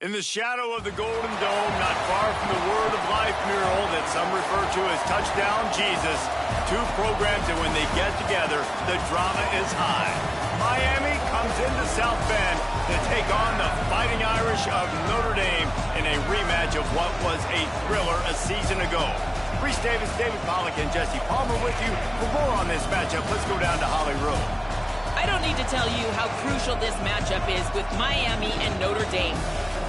In the shadow of the Golden Dome, not far from the Word of Life mural that some refer to as Touchdown Jesus, two programs that when they get together, the drama is high. Miami comes into South Bend to take on the Fighting Irish of Notre Dame in a rematch of what was a thriller a season ago. Reese Davis, David Pollack, and Jesse Palmer with you. For more on this matchup, let's go down to Holly Road. I don't need to tell you how crucial this matchup is with Miami and Notre Dame.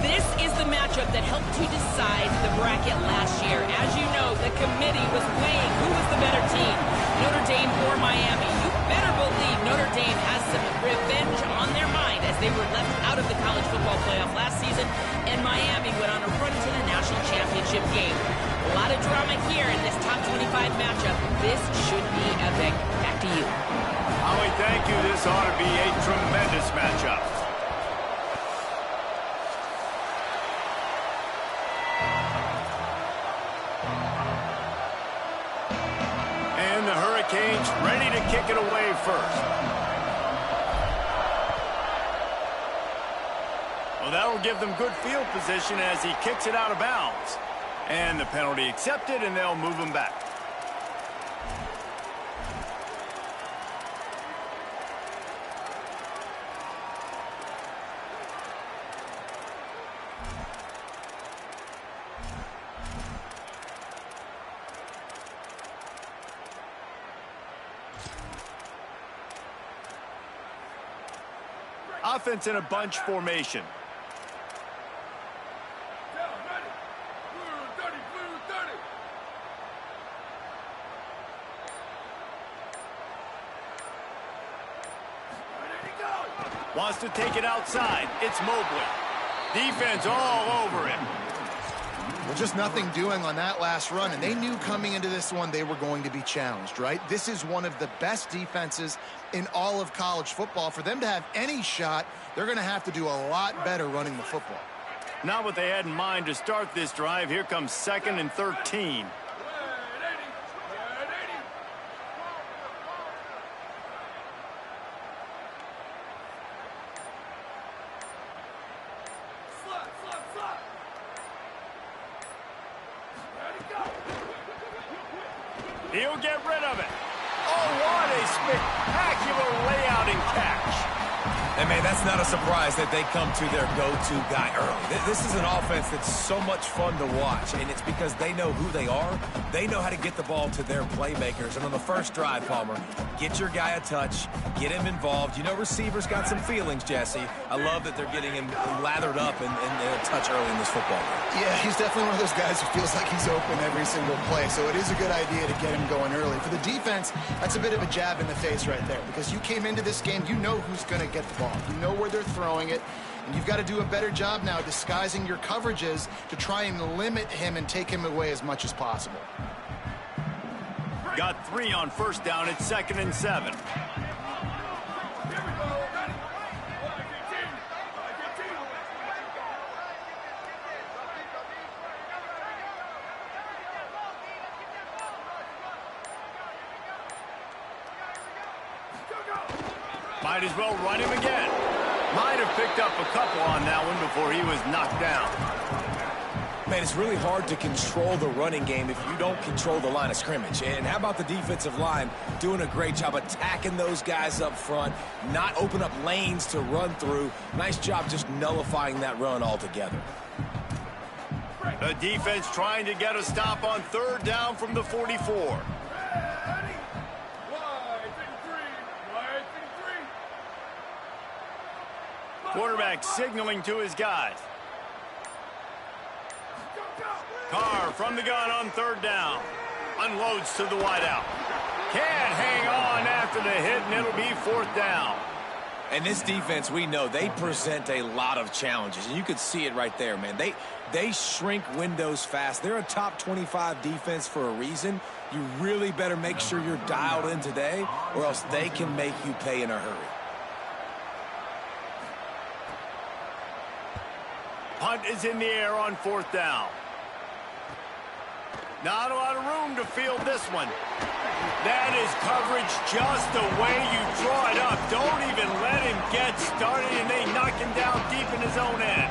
This is the matchup that helped to decide the bracket last year. As you know, the committee was weighing who was the better team, Notre Dame or Miami. You better believe Notre Dame has some revenge on their mind as they were left out of the college football playoff last season, and Miami went on a run to the national championship game. A lot of drama here in this top 25 matchup. This should be epic. Back to you. Holly, thank you. This ought to be a tremendous matchup. And the Hurricanes ready to kick it away first. Well, that'll give them good field position as he kicks it out of bounds. And the penalty accepted, and they'll move him back. Offense in a bunch formation. Wants to take it outside. It's Mobley. Defense all over him. Well, just nothing doing on that last run, and they knew coming into this one they were going to be challenged, right? This is one of the best defenses in all of college football. For them to have any shot, they're going to have to do a lot better running the football. Not what they had in mind to start this drive. Here comes 2nd and 13. He'll get rid of it. Oh, what a spectacular layout and catch. And, man, that's not a surprise that they come to their go-to guy early. This is an offense that's so much fun to watch, and it's because they know who they are. They know how to get the ball to their playmakers. And on the first drive, Palmer, get your guy a touch, get him involved. You know receivers got some feelings, Jesse. I love that they're getting him lathered up and a touch early in this football game. Yeah, he's definitely one of those guys who feels like he's open every single play, so it is a good idea to get him going early. For the defense, that's a bit of a jab in the face right there, because you came into this game, you know who's going to get the ball. You know where they're throwing it, and you've got to do a better job now disguising your coverages to try and limit him and take him away as much as possible. Got 3 on first down. It's 2nd and 7. Might as well run him again. Might have picked up a couple on that one before he was knocked down. Man, it's really hard to control the running game if you don't control the line of scrimmage. And how about the defensive line doing a great job attacking those guys up front, not open up lanes to run through. Nice job just nullifying that run altogether. The defense trying to get a stop on 3rd down from the 44. Quarterback signaling to his guys. Carr from the gun on 3rd down. Unloads to the wideout. Can't hang on after the hit, and it'll be 4th down. And this defense, we know, they present a lot of challenges. And you could see it right there, man. They shrink windows fast. They're a top 25 defense for a reason. You really better make sure you're dialed in today, or else they can make you pay in a hurry. Punt is in the air on 4th down. Not a lot of room to field this one. That is coverage just the way you draw it up. Don't even let him get started, and they knock him down deep in his own end.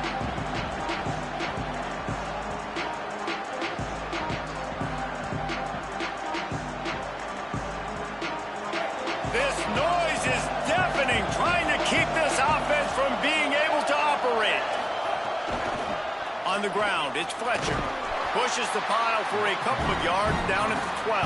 the ground. It's Fletcher. Pushes the pile for a couple of yards down at the 12.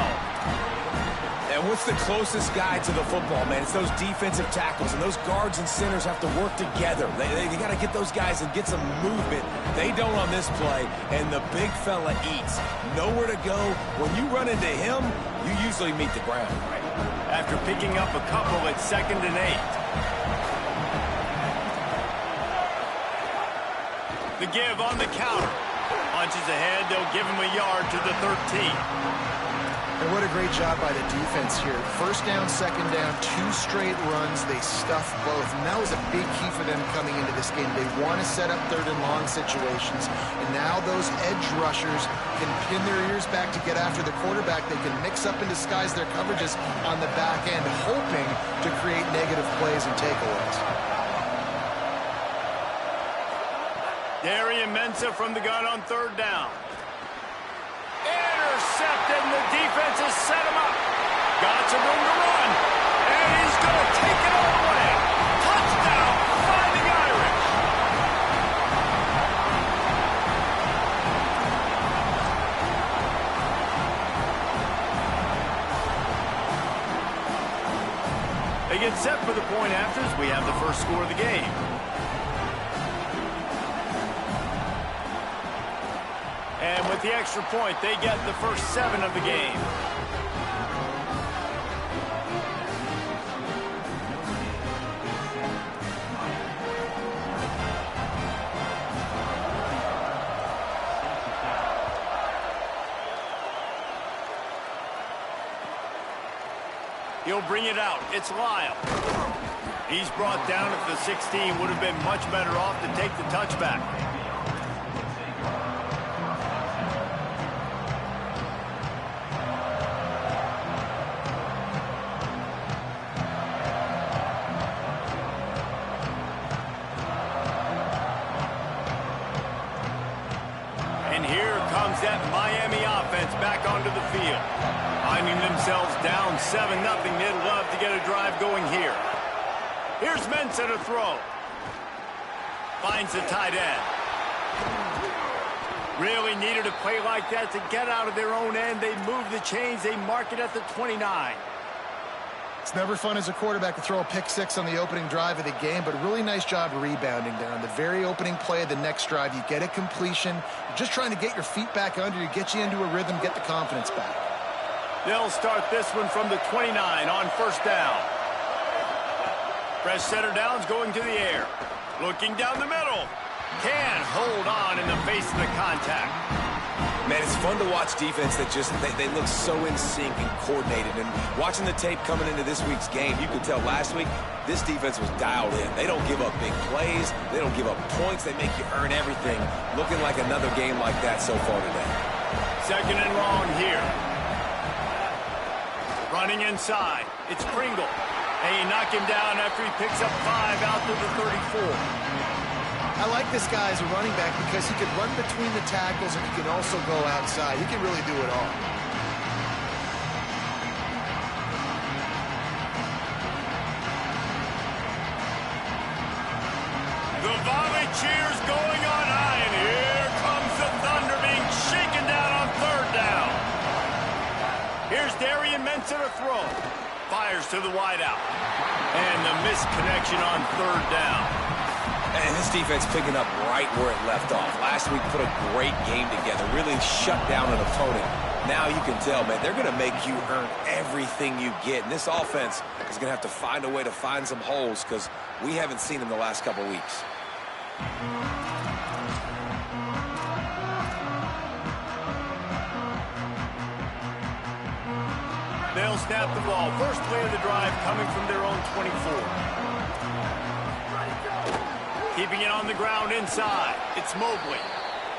And what's the closest guy to the football, man? It's those defensive tackles, and those guards and centers have to work together. They got to get those guys and get some movement. They don't on this play, and the big fella eats. Nowhere to go. When you run into him, you usually meet the ground. After picking up a couple at 2nd and 8. The give on the counter. Punches ahead, they'll give him a yard to the 13. And what a great job by the defense here. First down, second down, 2 straight runs. They stuffed both. And that was a big key for them coming into this game. They want to set up 3rd and long situations. And now those edge rushers can pin their ears back to get after the quarterback. They can mix up and disguise their coverages on the back end, hoping to create negative plays and takeaways. Darian Mensah from the gun on 3rd down. Intercepted, and the defense has set him up. Got some room to run, and he's going to take it all the way. Touchdown, Fighting Irish. They get set for the point after as we have the first score of the game. And with the extra point, they get the first 7 of the game. He'll bring it out. It's Lyle. He's brought down at the 16. Would have been much better off to take the touchback. That Miami offense back onto the field. Finding themselves down 7-0. They'd love to get a drive going here. Here's Mensah to throw. Finds the tight end. Really needed a play like that to get out of their own end. They move the chains. They mark it at the 29. It's never fun as a quarterback to throw a pick 6 on the opening drive of the game, but a really nice job rebounding there. On the very opening play of the next drive, you get a completion. You're just trying to get your feet back under you, get you into a rhythm, get the confidence back. They'll start this one from the 29 on 1st down. Fresh center downs going to the air. Looking down the middle. Can't hold on in the face of the contact. Man, it's fun to watch defense that just, they look so in sync and coordinated. And watching the tape coming into this week's game, you could tell last week, this defense was dialed in. They don't give up big plays. They don't give up points. They make you earn everything. Looking like another game like that so far today. 2nd and long here. Running inside. It's Pringle. And you knock him down after he picks up 5 out to the 34. I like this guy as a running back because he can run between the tackles and he can also go outside. He can really do it all. The volley cheers going on high, and here comes the Thunder being shaken down on 3rd down. Here's Darian Mensah to throw. Fires to the wideout. And the misconnection on 3rd down. And this defense picking up right where it left off. Last week put a great game together, really shut down an opponent. Now you can tell, man, they're going to make you earn everything you get. And this offense is going to have to find a way to find some holes because we haven't seen them the last couple weeks. They'll snap the ball. First play of the drive coming from their own 24. Keeping it on the ground inside. It's Mobley.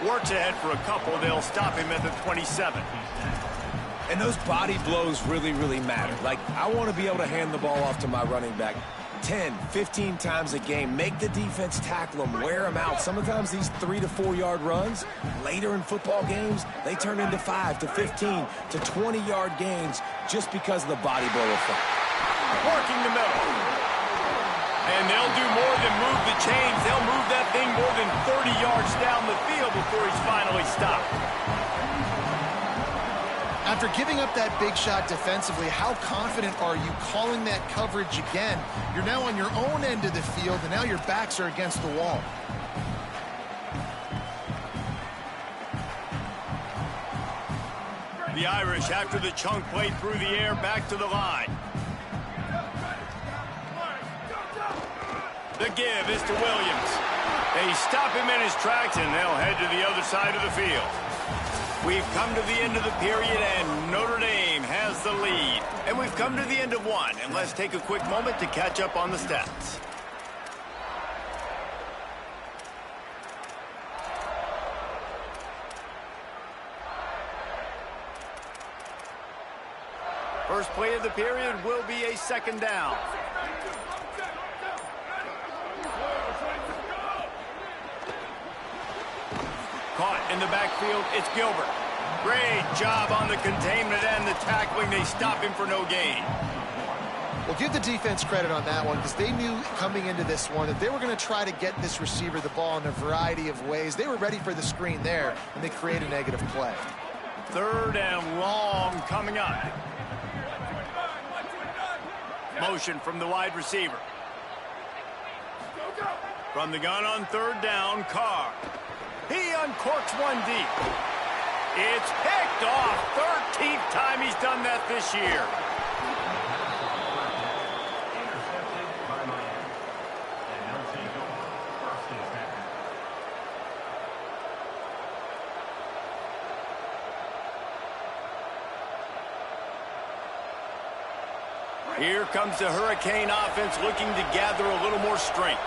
Works ahead for a couple. They'll stop him at the 27. And those body blows really, really matter. Like, I want to be able to hand the ball off to my running back 10, 15 times a game. Make the defense tackle them, wear them out. Sometimes these 3 to 4 yard runs, later in football games, they turn into 5 to 15 to 20 yard gains just because of the body blow effect. Working the middle. And they'll do more than move the chains. They'll move that thing more than 30 yards down the field before he's finally stopped. After giving up that big shot defensively, how confident are you calling that coverage again? You're now on your own end of the field, and now your backs are against the wall. The Irish, after the chunk play through the air, back to the line. The give is to Williams. They stop him in his tracks, and they'll head to the other side of the field. We've come to the end of the period, and Notre Dame has the lead. And we've come to the end of one, and let's take a quick moment to catch up on the stats. First play of the period will be a second down. Caught in the backfield, it's Gilbert. Great job on the containment and the tackling. They stop him for no gain. Well, give the defense credit on that one because they knew coming into this one that they were going to try to get this receiver the ball in a variety of ways. They were ready for the screen there, and they create a negative play. Third and long coming up. Motion from the wide receiver. From the gun on third down, Carr. He uncorks one deep. It's picked off. 13th time he's done that this year. Here comes the Hurricane offense looking to gather a little more strength.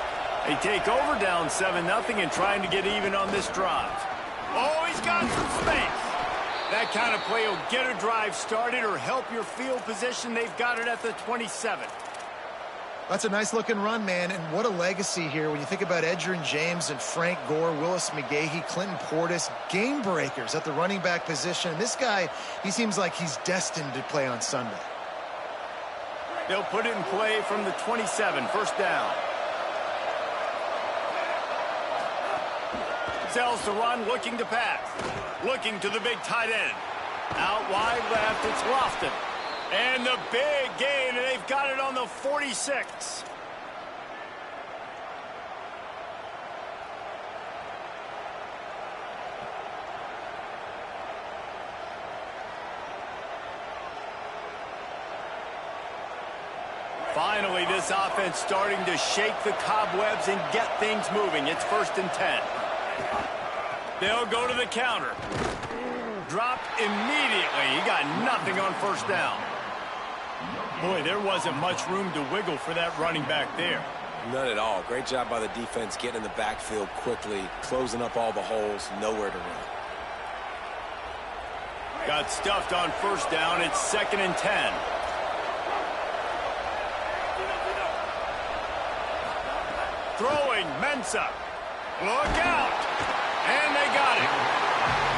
They take over down 7-0 and trying to get even on this drive. Oh, he's got some space. That kind of play will get a drive started or help your field position. They've got it at the 27. That's a nice-looking run, man, and what a legacy here when you think about Edgerrin James and Frank Gore, Willis McGahee, Clinton Portis, game breakers at the running back position. And this guy, he seems like he's destined to play on Sunday. They'll put it in play from the 27, first down. Sells to run, looking to pass. Looking to the big tight end. Out wide left, it's Lofton. And the big gain, and they've got it on the 46. Finally, this offense starting to shake the cobwebs and get things moving. It's 1st and 10. They'll go to the counter. Dropped immediately. He got nothing on first down. Boy, there wasn't much room to wiggle for that running back there. None at all. Great job by the defense getting in the backfield quickly, closing up all the holes, nowhere to run. Got stuffed on first down. It's 2nd and 10. Throwing, Mensah. Look out. And they got it.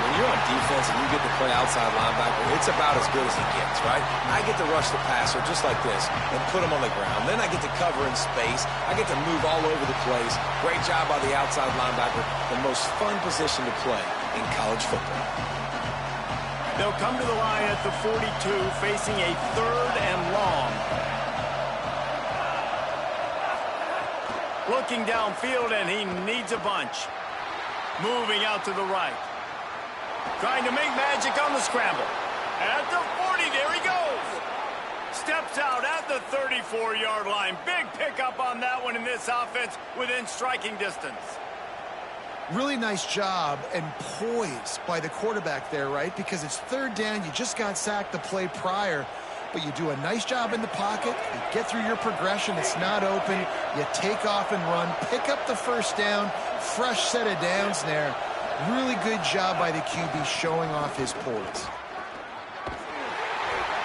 When you're on defense and you get to play outside linebacker, it's about as good as he gets, right? I get to rush the passer just like this and put him on the ground. Then I get to cover in space. I get to move all over the place. Great job by the outside linebacker. The most fun position to play in college football. They'll come to the line at the 42, facing a 3rd and long. Looking downfield, and he needs a bunch. Moving out to the right. Trying to make magic on the scramble. At the 40, there he goes. Steps out at the 34-yard line. Big pickup on that one in this offense within striking distance. Really nice job and poise by the quarterback there, right? Because it's 3rd down. You just got sacked the play prior. But you do a nice job in the pocket. You get through your progression. It's not open. You take off and run. Pick up the first down. Fresh set of downs there. Really good job by the QB showing off his poise.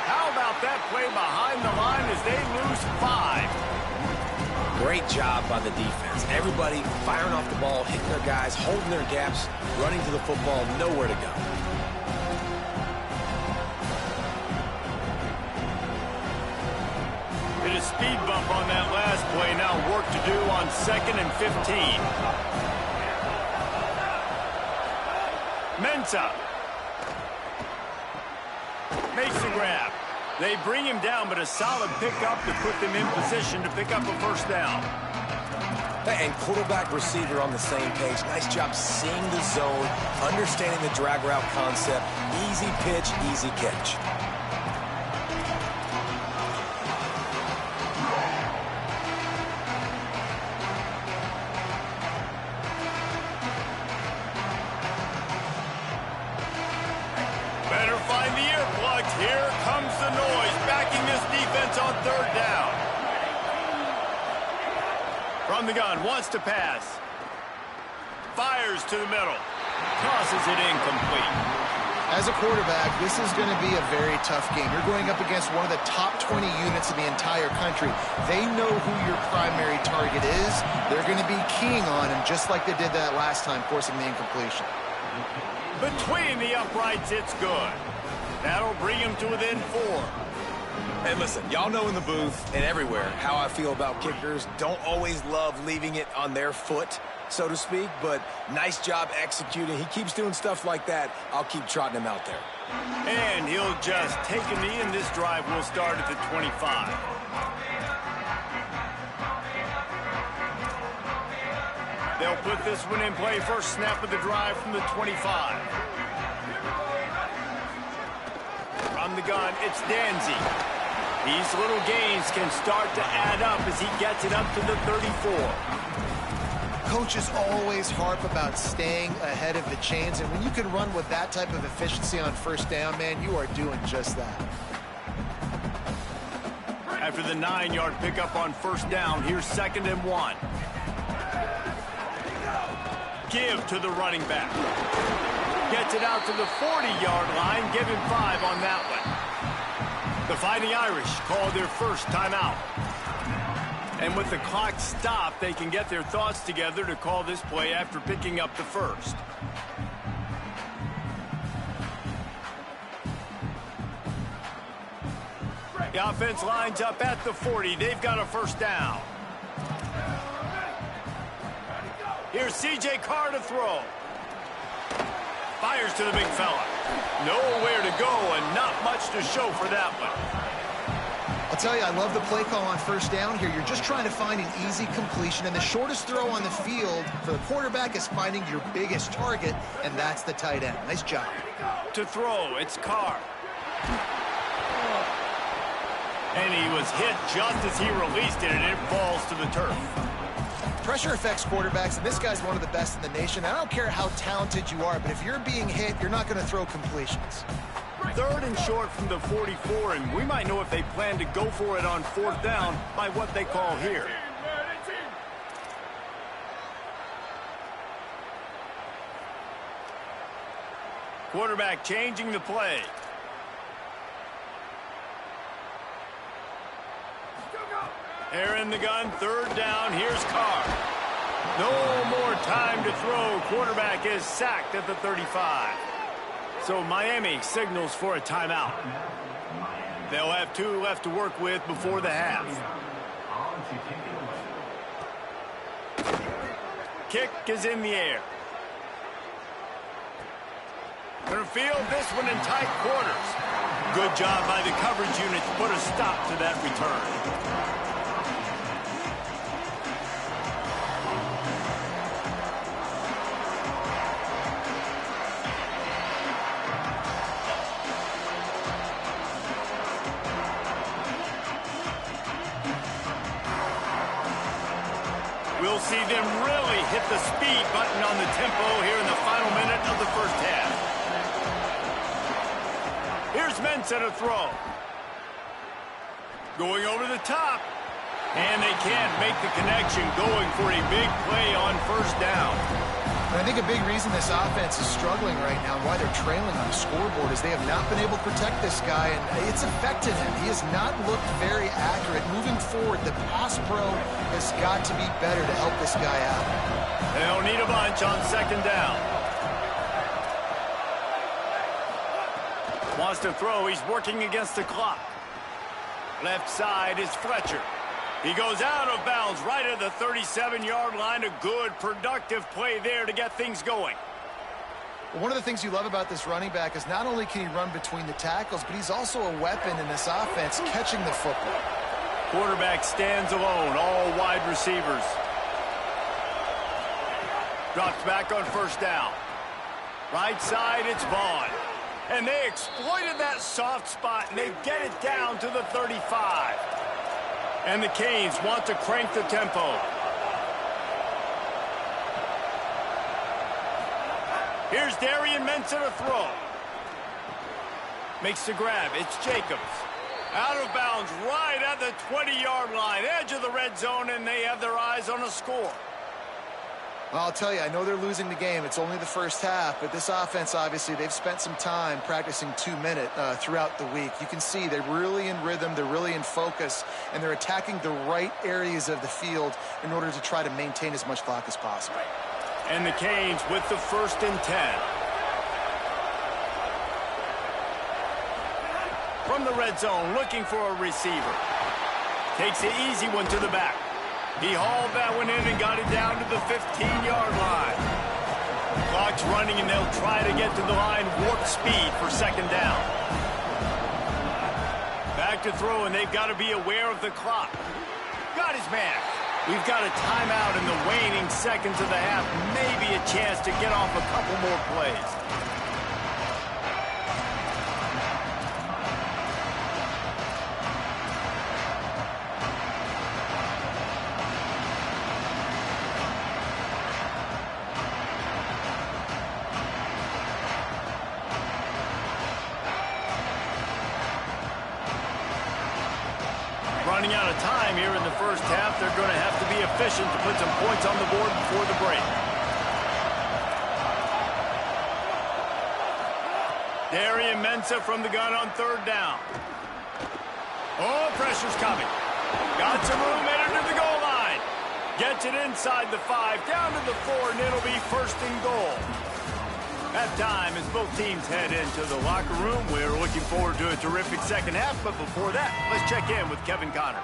How about that play behind the line as they lose 5? Great job by the defense. Everybody firing off the ball, hitting their guys, holding their gaps, running to the football, nowhere to go. Hit a speed bump on that last play. Now work to do on 2nd and 15. Mensah makes the grab. They bring him down, but a solid pickup to put them in position to pick up a first down. And quarterback, receiver on the same page. Nice job seeing the zone, understanding the drag route concept. Easy pitch, easy catch. Better find the earplugs. Here comes the noise, backing this defense on third down. From the gun, wants to pass. Fires to the middle. Tosses it incomplete. As a quarterback, this is going to be a very tough game. You're going up against one of the top 20 units in the entire country. They know who your primary target is. They're going to be keying on him, just like they did that last time, forcing the incompletion. Between the uprights, it's good. That'll bring him to within 4. And listen, y'all know in the booth and everywhere how I feel about kickers. Don't always love leaving it on their foot, so to speak, but nice job executing. He keeps doing stuff like that. I'll keep trotting him out there. And he'll just take a knee, and this drive will start at the 25. They'll put this one in play. First snap of the drive from the 25. From the gun, it's Danzy. These little gains can start to add up as he gets it up to the 34. Coaches always harp about staying ahead of the chains, and when you can run with that type of efficiency on first down, man, you are doing just that. After the 9-yard pickup on first down, here's 2nd and 1. Give to the running back. Gets it out to the 40-yard line. Give him 5 on that one. The Fighting Irish call their first timeout. And with the clock stopped, they can get their thoughts together to call this play after picking up the first. The offense lines up at the 40. They've got a first down. Here's C.J. Carr to throw. Fires to the big fella. Nowhere to go and not much to show for that one. I'll tell you, I love the play call on first down here. You're just trying to find an easy completion, and the shortest throw on the field for the quarterback is finding your biggest target, and that's the tight end. Nice job. To throw, it's Carr. And he was hit just as he released it, and it falls to the turf. Pressure affects quarterbacks, and this guy's one of the best in the nation. I don't care how talented you are, but if you're being hit, you're not going to throw completions. 3rd and short from the 44, and we might know if they plan to go for it on 4th down by what they call here. Quarterback changing the play. Here in the gun, 3rd down. Here's Carr. No more time to throw. Quarterback is sacked at the 35. So Miami signals for a timeout. They'll have 2 left to work with before the half. Kick is in the air. Gonna field this one in tight quarters. Good job by the coverage unit to put a stop to that return. We'll see them really hit the speed button on the tempo here in the final minute of the first half. Here's Mensah to throw. Going over the top. And they can't make the connection, going for a big play on first down. And I think a big reason this offense is struggling right now and why they're trailing on the scoreboard is they have not been able to protect this guy, and it's affected him. He has not looked very accurate. Moving forward, the pass pro has got to be better to help this guy out. They'll need a bunch on 2nd down. Wants to throw. He's working against the clock. Left side is Fletcher. He goes out of bounds right at the 37-yard line. A good, productive play there to get things going. Well, one of the things you love about this running back is not only can he run between the tackles, but he's also a weapon in this offense catching the football. Quarterback stands alone, all wide receivers. Drops back on first down. Right side, it's Vaughn. And they exploited that soft spot, and they get it down to the 35. And the Canes want to crank the tempo. Here's Darian Mensah to throw. Makes the grab. It's Jacobs. Out of bounds right at the 20-yard line. Edge of the red zone, and they have their eyes on a score. Well, I'll tell you, I know they're losing the game. It's only the first half, but this offense, obviously, they've spent some time practicing 2-minute throughout the week. You can see they're really in rhythm, they're really in focus, and they're attacking the right areas of the field in order to try to maintain as much clock as possible. And the Canes with the 1st and 10. From the red zone, looking for a receiver. Takes the easy one to the back. He hauled that one in and got it down to the 15-yard line. Clock's running, and they'll try to get to the line warp speed for 2nd down. Back to throw, and they've got to be aware of the clock. Got his man. We've got a timeout in the waning seconds of the half. Maybe a chance to get off a couple more plays. Running out of time here in the first half. They're going to have to be efficient to put some points on the board before the break. Darian Mensah from the gun on 3rd down. Oh, pressure's coming. Got some room headed to the goal line. Gets it inside the 5, down to the 4, and it'll be 1st and goal. At time as both teams head into the locker room. We're looking forward to a terrific second half, but before that, let's check in with Kevin Connors.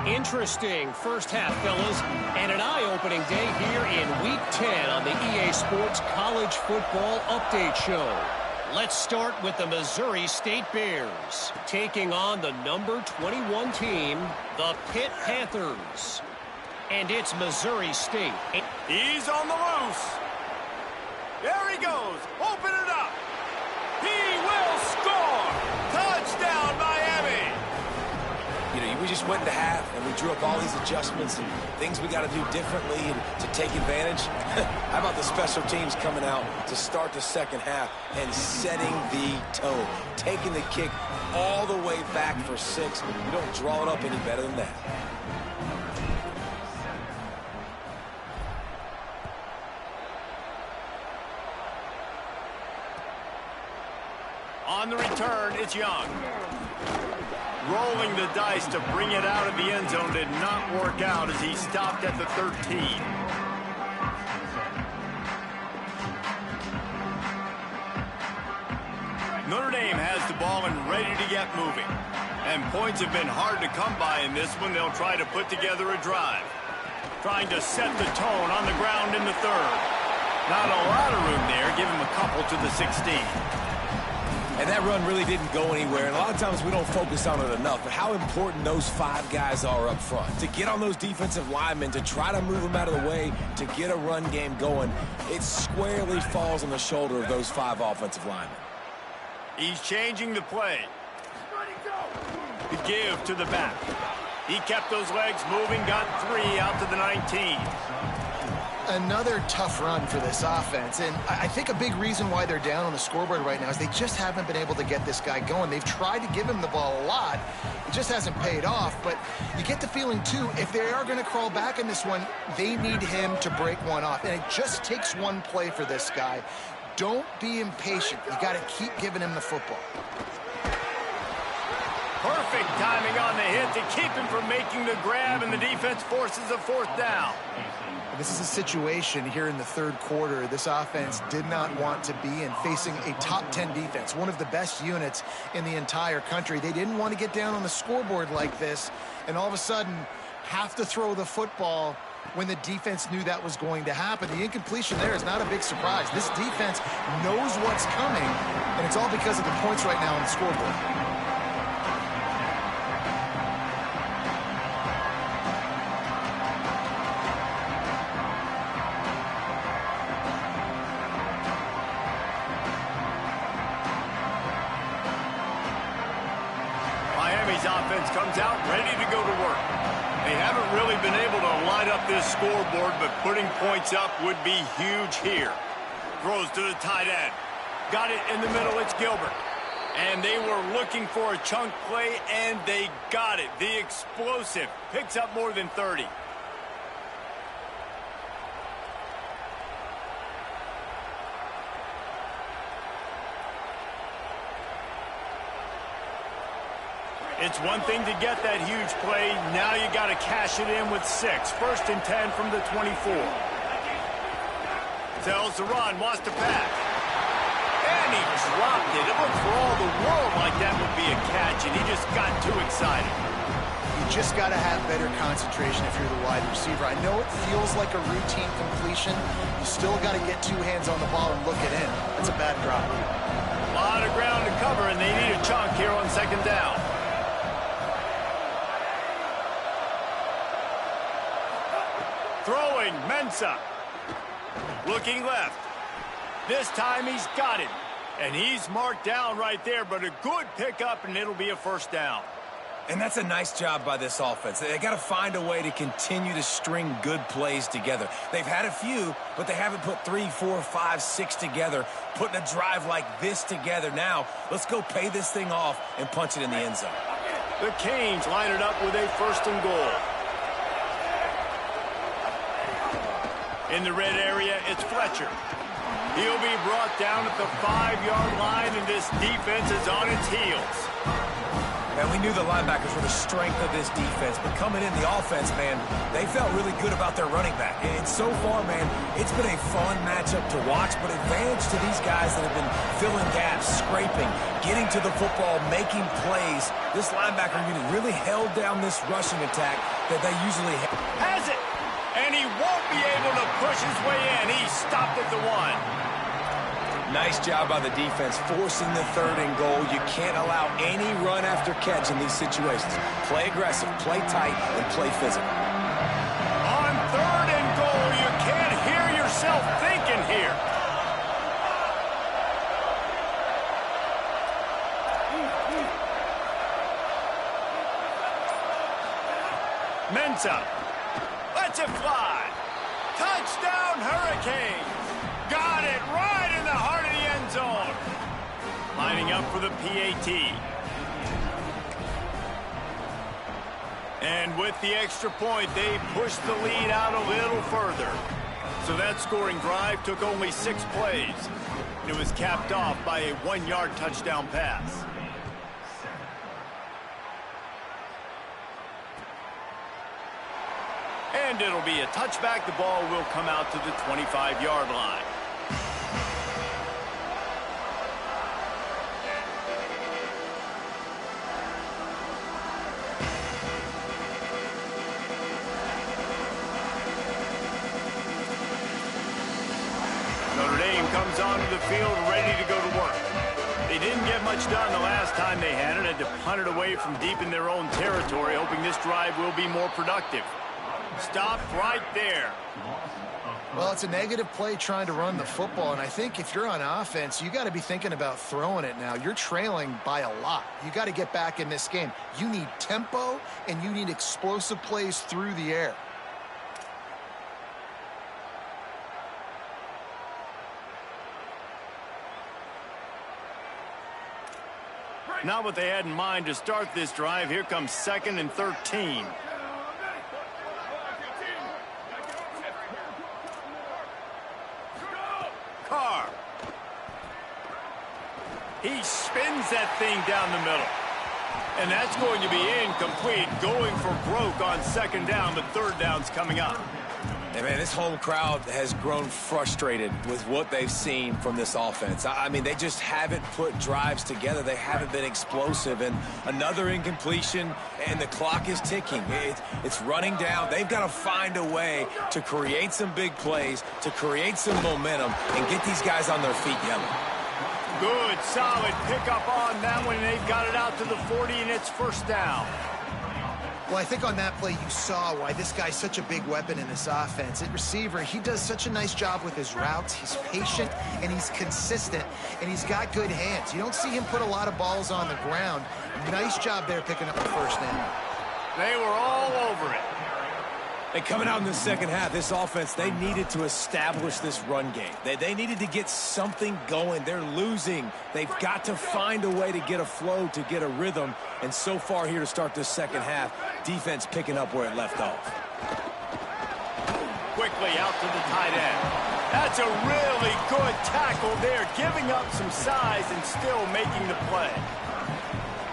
Interesting first half, fellas, and an eye-opening day here in Week 10 on the EA Sports College Football Update Show. Let's start with the Missouri State Bears, taking on the number 21 team, the Pitt Panthers. And it's Missouri State. He's on the loose. There he goes. Open it up. He will score. Touchdown, Miami. You know, we just went into half, and we drew up all these adjustments and things we got to do differently and to take advantage. How about the special teams coming out to start the second half and setting the tone, taking the kick all the way back for 6. You don't draw it up any better than that. On the return, it's Young. Rolling the dice to bring it out of the end zone did not work out as he stopped at the 13. Notre Dame has the ball and ready to get moving. And points have been hard to come by in this one. They'll try to put together a drive. Trying to set the tone on the ground in the 3rd. Not a lot of room there. Give him a couple to the 16. And that run really didn't go anywhere. And a lot of times we don't focus on it enough. But how important those 5 guys are up front. To get on those defensive linemen, to try to move them out of the way, to get a run game going, it squarely falls on the shoulder of those 5 offensive linemen. He's changing the play. The give to the back. He kept those legs moving, got 3 out to the 19. Another tough run for this offense, and I think a big reason why they're down on the scoreboard right now is they just haven't been able to get this guy going. They've tried to give him the ball a lot. It just hasn't paid off, but you get the feeling, too, if they are going to crawl back in this one, they need him to break one off, and it just takes one play for this guy. Don't be impatient. You got to keep giving him the football. Perfect timing on the hit to keep him from making the grab, and the defense forces a 4th down. This is a situation here in the 3rd quarter this offense did not want to be in, facing a top 10 defense, one of the best units in the entire country. They didn't want to get down on the scoreboard like this and all of a sudden have to throw the football when the defense knew that was going to happen. The incompletion there is not a big surprise. This defense knows what's coming, and it's all because of the points right now on the scoreboard. Offense comes out ready to go to work. They haven't really been able to light up this scoreboard, but putting points up would be huge here. Throws to the tight end. Got it in the middle. It's Gilbert. And they were looking for a chunk play, and they got it. The explosive picks up more than 30. It's one thing to get that huge play. Now you got to cash it in with 6. 1st and 10 from the 24. Tells the run, wants to pass. And he dropped it. It looked for all the world like that would be a catch, and he just got too excited. You just got to have better concentration if you're the wide receiver. I know it feels like a routine completion. You still got to get 2 hands on the ball and look it in. That's a bad drop. A lot of ground to cover, and they need a chunk here on 2nd down. Throwing, Mensah. Looking left. This time he's got it. And he's marked down right there, but a good pickup, and it'll be a 1st down. And that's a nice job by this offense. They got to find a way to continue to string good plays together. They've had a few, but they haven't put 3, 4, 5, 6 together, putting a drive like this together. Now, let's go pay this thing off and punch it in the end zone. The Canes line it up with a 1st and goal. In the red area, it's Fletcher. He'll be brought down at the 5-yard line, and this defense is on its heels. And we knew the linebackers were the strength of this defense, but coming in the offense, man, they felt really good about their running back. And so far, man, it's been a fun matchup to watch, but advantage to these guys that have been filling gaps, scraping, getting to the football, making plays. This linebacker unit really held down this rushing attack that they usually have. Has it! And he won't be able to push his way in. He stopped at the 1. Nice job by the defense, forcing the 3rd and goal. You can't allow any run after catch in these situations. Play aggressive, play tight, and play physical. On 3rd and goal, you can't hear yourself thinking here. Mensah. Lets it fly. Touchdown, Hurricanes. Got it right in the heart of the end zone. Lining up for the PAT. And with the extra point, they pushed the lead out a little further. So that scoring drive took only 6 plays. And it was capped off by a 1-yard touchdown pass. And it'll be a touchback. The ball will come out to the 25-yard line. Notre Dame comes onto the field ready to go to work. They didn't get much done the last time they had it. Had to punt it away from deep in their own territory, hoping this drive will be more productive. Stopped right there. Well, it's a negative play trying to run the football, and I think if you're on offense, you got to be thinking about throwing it now. You're trailing by a lot. You got to get back in this game. You need tempo, and you need explosive plays through the air. Not what they had in mind to start this drive. Here comes 2nd and 13. Carr. He spins that thing down the middle. And that's going to be incomplete. Going for broke on 2nd down, but 3rd down's coming up. And man, this home crowd has grown frustrated with what they've seen from this offense. I mean, they just haven't put drives together. They haven't been explosive. And another incompletion, and the clock is ticking. It's running down. They've got to find a way to create some big plays, to create some momentum, and get these guys on their feet yelling. Good, solid pickup on that one. They've got it out to the 40, and it's first down. Well, I think on that play you saw why this guy's such a big weapon in this offense. At receiver, he does such a nice job with his routes. He's patient, and he's consistent, and he's got good hands. You don't see him put a lot of balls on the ground. Nice job there picking up the first down. They were all over it. And coming out in the second half, this offense, they needed to establish this run game. They needed to get something going. They're losing. They've got to find a way to get a flow, to get a rhythm. And so far here to start this second half, defense picking up where it left off. Quickly out to the tight end. That's a really good tackle there, giving up some size and still making the play.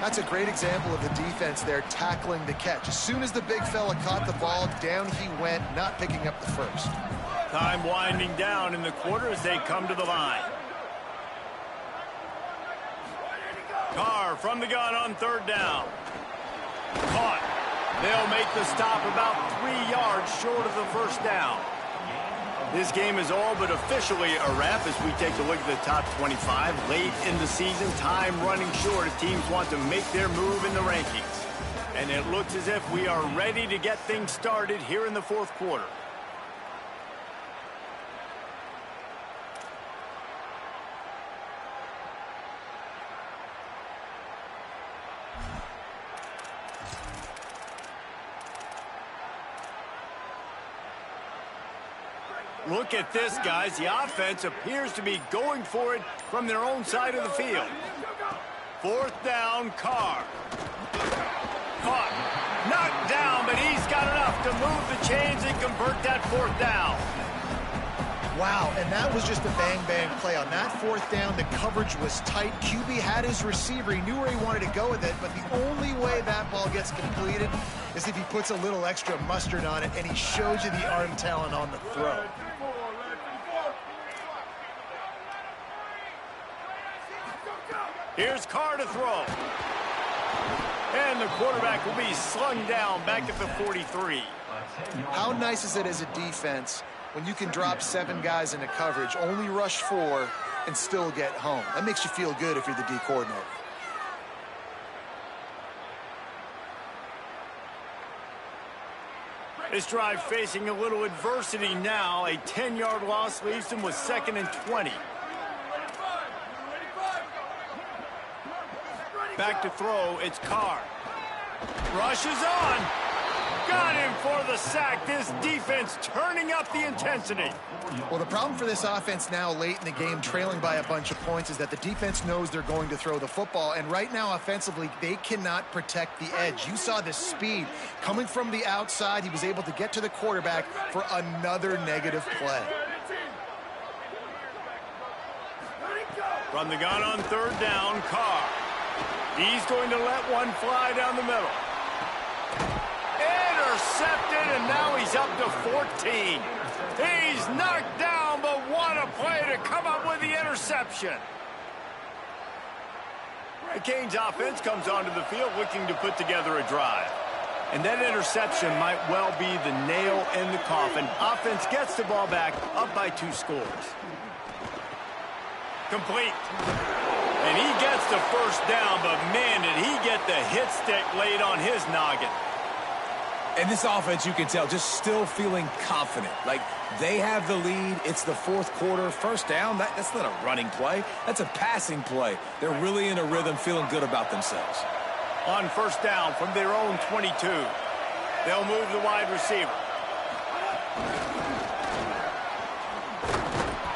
That's a great example of the defense there tackling the catch. As soon as the big fella caught the ball, down he went, not picking up the first. Time winding down in the quarter as they come to the line. Carr from the gun on third down. Caught. They'll make the stop about 3 yards short of the first down. This game is all but officially a wrap as we take a look at the top 25. Late in the season, time running short if teams want to make their move in the rankings. And it looks as if we are ready to get things started here in the fourth quarter. Look at this, guys. The offense appears to be going for it from their own side of the field. Fourth down, Carr. Caught. Knocked down, but he's got enough to move the chains and convert that fourth down. Wow, and that was just a bang-bang play. On that fourth down, the coverage was tight. QB had his receiver. He knew where he wanted to go with it, but the only way that ball gets completed is if he puts a little extra mustard on it, and he shows you the arm talent on the throw. Here's Carr to throw. And the quarterback will be slung down back at the 43. How nice is it as a defense when you can drop 7 guys into coverage, only rush 4, and still get home? That makes you feel good if you're the D coordinator. This drive facing a little adversity now. A 10-yard loss leaves them with 2nd and 20. Back to throw, it's Carr. Rushes on. Got him for the sack. This defense turning up the intensity. Well, the problem for this offense now late in the game, trailing by a bunch of points, is that the defense knows they're going to throw the football. And right now, offensively, they cannot protect the edge. You saw the speed coming from the outside. He was able to get to the quarterback for another negative play. From the gun on third down, Carr. He's going to let one fly down the middle. Intercepted, and now he's up to 14. He's knocked down, but what a play to come up with the interception. The Canes offense comes onto the field looking to put together a drive. And that interception might well be the nail in the coffin. Offense gets the ball back, up by 2 scores. Complete. And he gets the first down, but man, did he get the hit stick laid on his noggin. And this offense, you can tell, just still feeling confident. Like, they have the lead. It's the fourth quarter. First down, that's not a running play. That's a passing play. They're really in a rhythm, feeling good about themselves. On first down from their own 22. They'll move the wide receiver.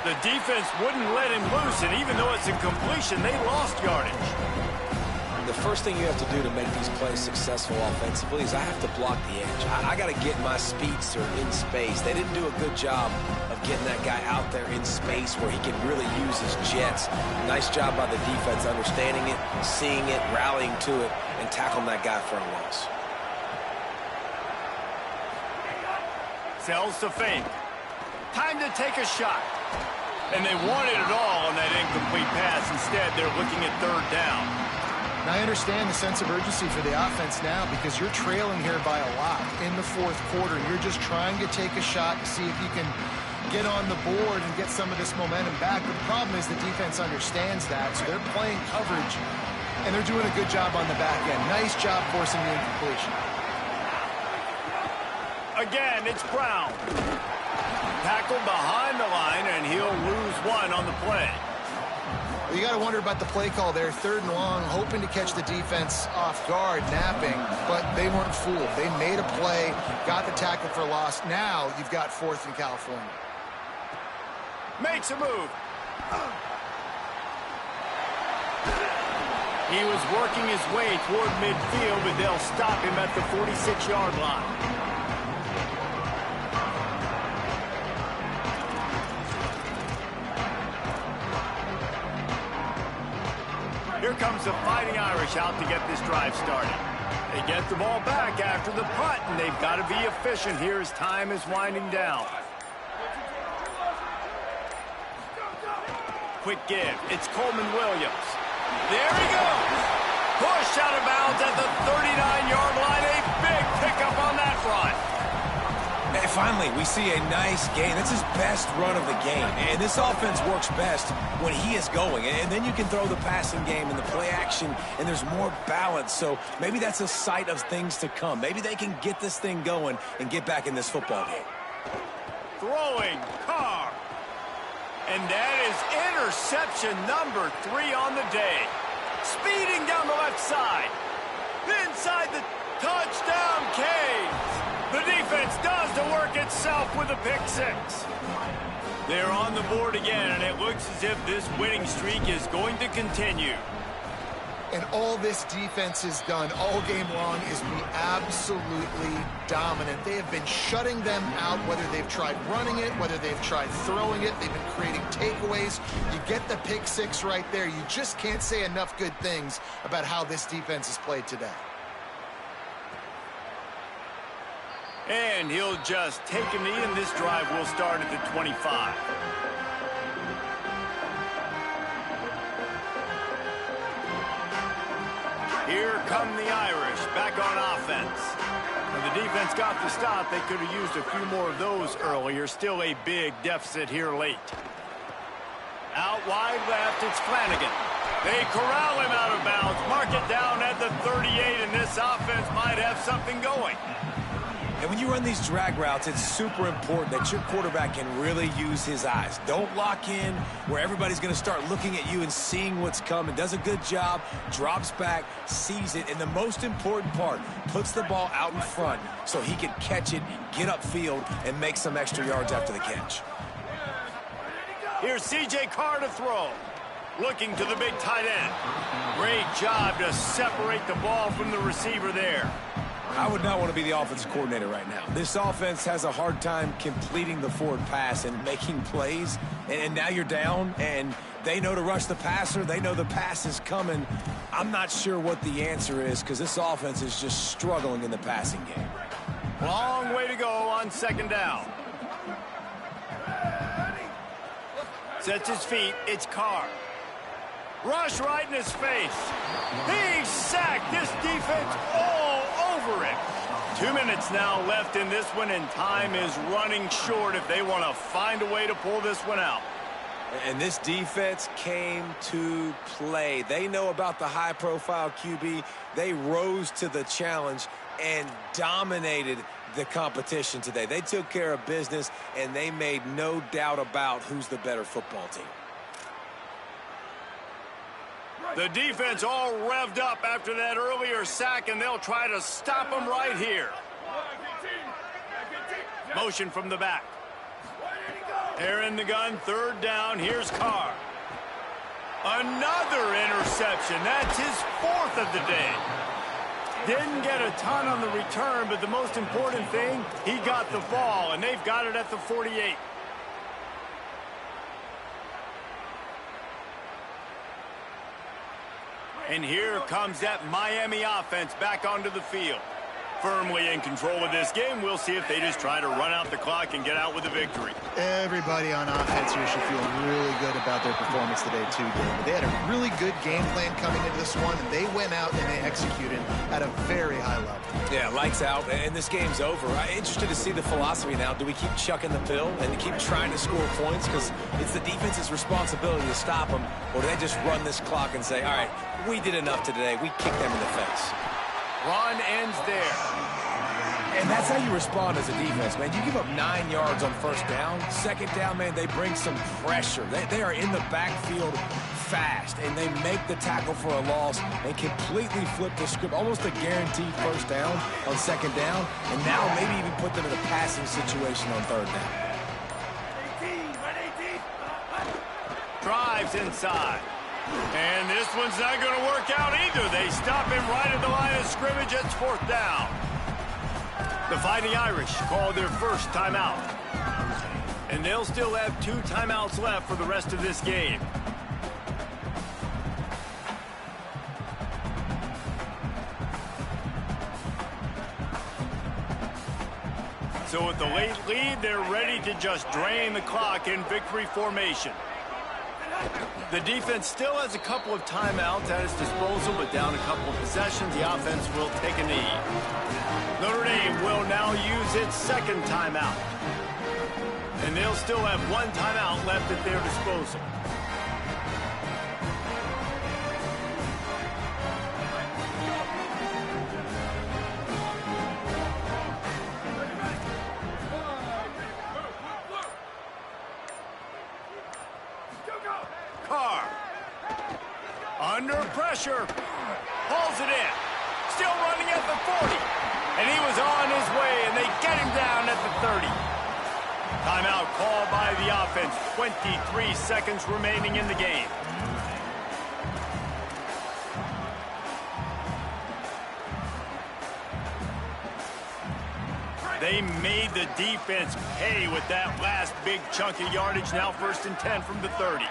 The defense wouldn't let him loose, and even though it's a completion, they lost yardage. The first thing you have to do to make these plays successful offensively is I have to block the edge. I got to get my speedster in space. They didn't do a good job of getting that guy out there in space where he can really use his jets. Nice job by the defense understanding it, seeing it, rallying to it, and tackling that guy for a loss. Sells to fake. Time to take a shot. And they wanted it all on that incomplete pass. Instead, they're looking at third down. And I understand the sense of urgency for the offense now because you're trailing here by a lot in the fourth quarter. You're just trying to take a shot to see if you can get on the board and get some of this momentum back. But the problem is the defense understands that, so they're playing coverage, and they're doing a good job on the back end. Nice job forcing the incompletion. Again, it's Brown. Tackled behind the line, and he'll lose one on the play. Well, you got to wonder about the play call there. Third and long, hoping to catch the defense off guard, napping, but they weren't fooled. They made a play, got the tackle for loss. Now you've got fourth in California. Makes a move. He was working his way toward midfield, but they'll stop him at the 46-yard line. Here comes the Fighting Irish out to get this drive started. They get the ball back after the punt, and they've got to be efficient here as time is winding down. Quick give. It's Coleman Williams. There he goes. Pushed out of bounds at the 39-yard line. A big pickup on that front. And finally, we see a nice gain. That's his best run of the game. And this offense works best when he is going. And then you can throw the passing game and the play action, and there's more balance. So maybe that's a sight of things to come. Maybe they can get this thing going and get back in this football game. Throwing, Carr. And that is interception number 3 on the day. Speeding down the left side. Inside the touchdown Canes. The defense does the work itself with a pick 6. They're on the board again, and it looks as if this winning streak is going to continue. And all this defense has done all game long is be absolutely dominant. They have been shutting them out, whether they've tried running it, whether they've tried throwing it. They've been creating takeaways. You get the pick 6 right there. You just can't say enough good things about how this defense has played today. And he'll just take a knee, and this drive will start at the 25. Here come the Irish, back on offense. When the defense got the stop, they could have used a few more of those earlier. Still a big deficit here late. Out wide left, it's Flanagan. They corral him out of bounds, mark it down at the 38, and this offense might have something going. And when you run these drag routes, it's super important that your quarterback can really use his eyes. Don't lock in where everybody's going to start looking at you and seeing what's coming. Does a good job, drops back, sees it, and the most important part, puts the ball out in front so he can catch it, get upfield, and make some extra yards after the catch. Here's C.J. Carr to throw. Looking to the big tight end. Great job to separate the ball from the receiver there. I would not want to be the offensive coordinator right now. This offense has a hard time completing the forward pass and making plays. And now you're down, and they know to rush the passer. They know the pass is coming. I'm not sure what the answer is because this offense is just struggling in the passing game. Long way to go on second down. Sets his feet. It's Carr. Rush right in his face. He's sacked. This defense all over him. 2 minutes now left in this one, and time is running short if they want to find a way to pull this one out. And this defense came to play. They know about the high-profile QB. They rose to the challenge and dominated the competition today. They took care of business, and they made no doubt about who's the better football team. The defense all revved up after that earlier sack, and they'll try to stop them right here. Motion from the back. They're in the gun, third down. Here's Carr. Another interception. That's his 4th of the day. Didn't get a ton on the return, but the most important thing, he got the ball, and they've got it at the 48. And here comes that Miami offense back onto the field. Firmly in control of this game. We'll see if they just try to run out the clock and get out with a victory. Everybody on offense here should feel really good about their performance today, too, David. They had a really good game plan coming into this one, and they went out and they executed at a very high level. Yeah, lights out, and this game's over. I'm interested to see the philosophy now. Do we keep chucking the pill and keep trying to score points because it's the defense's responsibility to stop them, or do they just run this clock and say, all right, we did enough today. We kicked them in the face. Run ends there. And that's how you respond as a defense, man. You give up 9 yards on first down. Second down, man, they bring some pressure. They are in the backfield fast, and they make the tackle for a loss and completely flip the script. Almost a guaranteed first down on second down, and now maybe even put them in a passing situation on third down. Drives inside. And this one's not going to work out either. They stop him right at the line of scrimmage. It's fourth down. The Fighting Irish call their first timeout. And they'll still have 2 timeouts left for the rest of this game. So with the late lead, they're ready to just drain the clock in victory formation. The defense still has a couple of timeouts at its disposal, but down a couple of possessions, the offense will take a knee. Notre Dame will now use its second timeout. And they'll still have 1 timeout left at their disposal. Carr. Under pressure. Pulls it in. Still running at the 40. And he was on his way, and they get him down at the 30. Timeout called by the offense. 23 seconds remaining in the game. They made the defense pay with that last big chunk of yardage. Now 1st and 10 from the 30.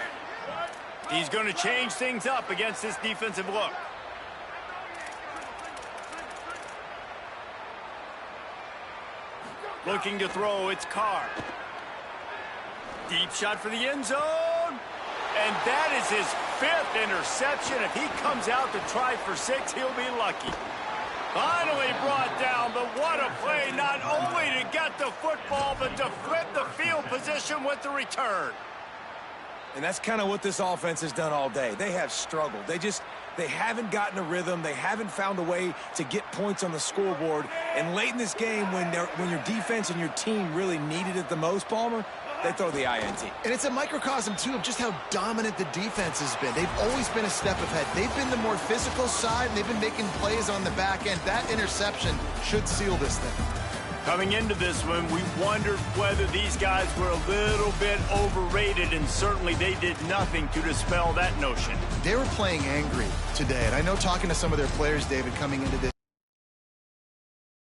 He's going to change things up against this defensive look. Looking to throw, it's Carr. Deep shot for the end zone. And that is his 5th interception. If he comes out to try for 6, he'll be lucky. Finally brought down, but what a play, not only to get the football, but to flip the field position with the return. And that's kind of what this offense has done all day. They have struggled. They haven't gotten a rhythm. They haven't found a way to get points on the scoreboard. And late in this game, when your defense and your team really needed it the most, Palmer, they throw the INT. And it's a microcosm, too, of just how dominant the defense has been. They've always been a step ahead. They've been the more physical side, and they've been making plays on the back end. That interception should seal this thing. Coming into this one, we wondered whether these guys were a little bit overrated, and certainly they did nothing to dispel that notion. They were playing angry today, and I know talking to some of their players, David, coming into this